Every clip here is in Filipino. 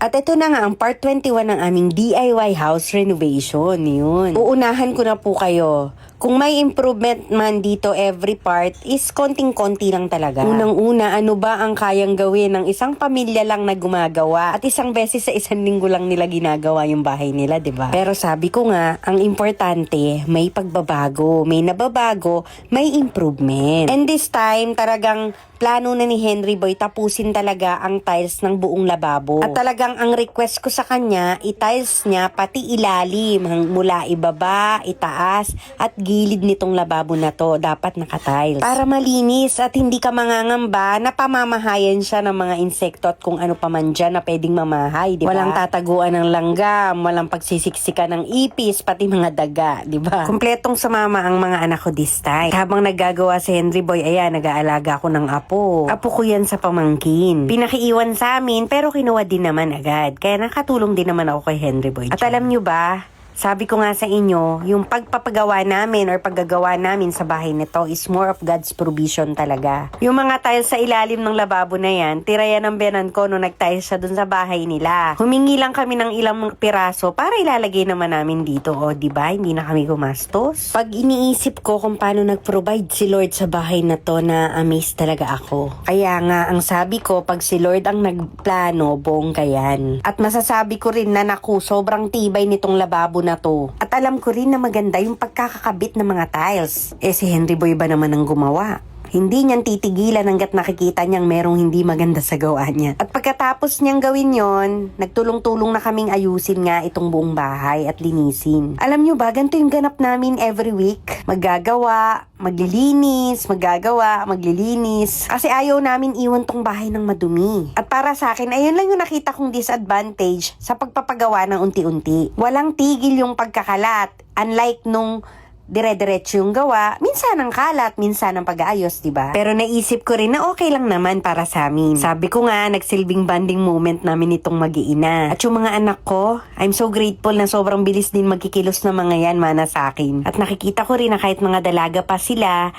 At ito na nga ang part 21 ng aming DIY house renovation. Yun. Uunahan ko na po kayo. Kung may improvement man dito, every part is konting-konti lang talaga. Unang-una, ano ba ang kayang gawin ng isang pamilya lang na gumagawa at isang beses sa isang linggo lang nila ginagawa yung bahay nila, 'di ba? Pero sabi ko nga, ang importante, may pagbabago, may nababago, may improvement. And this time, talagang plano na ni Henry Boy tapusin talaga ang tiles ng buong lababo. At talagang ang request ko sa kanya, i-tiles niya pati ilalim, mula ibaba, itaas, at gilid nitong lababo na to, dapat naka-tiles. Para malinis at hindi ka mangangamba na pamamahayan siya ng mga insekto at kung ano pa man dyan na pwedeng mamahay, di ba? Walang tataguan ng langgam, walang pagsisiksikan ng ipis, pati mga daga, di ba? Kumpletong sumama ang mga anak ko this time. Habang naggagawa si Henry Boy, ayan, nag-aalaga ko ng apo. Apo ko yan sa pamangkin. Pinakiiwan sa amin, pero kinuha din naman agad. Kaya nakatulong din naman ako kay Henry Boy. At alam nyo ba, sabi ko nga sa inyo, yung pagpapagawa namin or paggagawa namin sa bahay nito is more of God's provision talaga. Yung mga tiles sa ilalim ng lababo na yan, tira yan ng benan ko nung nag-tiles siya dun sa bahay nila. Humingi lang kami ng ilang piraso para ilalagay naman namin dito. O, diba? Hindi na kami gumastos. Pag iniisip ko kung paano nag-provide si Lord sa bahay na to, na amaze talaga ako. Kaya nga, ang sabi ko, pag si Lord ang nagplano, bongga yan. At masasabi ko rin na naku, sobrang tibay nitong lababo na to. At alam ko rin na maganda yung pagkakakabit ng mga tiles. Si Henry Boy ba naman ang gumawa? Hindi niyan titigilan hanggat nakikita niyang merong hindi maganda sa gawa niya. At pagkatapos niyang gawin yon, nagtulong-tulong na kaming ayusin nga itong buong bahay at linisin. Alam niyo ba, ganito yung ganap namin every week. Maggagawa, maglilinis, maggagawa, maglilinis. Kasi ayaw namin iwan tong bahay ng madumi. At para sa akin, ayun lang yung nakita kong disadvantage sa pagpapagawa ng unti-unti. Walang tigil yung pagkakalat. Unlike nung dire-diretso yung gawa, minsan ang kalat, minsan ang pag-aayos, diba? Pero naisip ko rin na okay lang naman para sa amin. Sabi ko nga, nagsilbing bonding moment namin itong mag-iina. At yung mga anak ko, I'm so grateful na sobrang bilis din magkikilos na mga yan mana sa akin. At nakikita ko rin na kahit mga dalaga pa sila,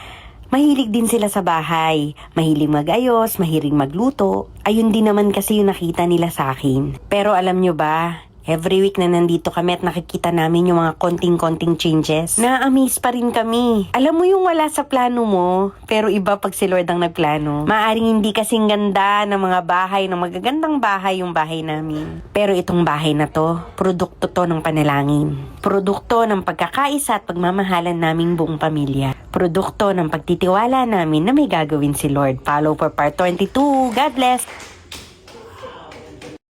mahilig din sila sa bahay. Mahilig mag-ayos, mahilig magluto. Ayun din naman kasi yung nakita nila sa akin. Pero alam nyo ba, every week na nandito kami at nakikita namin yung mga konting-konting changes, na-amaze pa rin kami. Alam mo yung wala sa plano mo, pero iba pag si Lord ang nagplano. Maaring hindi kasing ganda ng mga bahay, ng magagandang bahay yung bahay namin. Pero itong bahay na to, produkto to ng panalangin. Produkto ng pagkakaisa at pagmamahalan naming buong pamilya. Produkto ng pagtitiwala namin na may gagawin si Lord. Follow for part 22. God bless!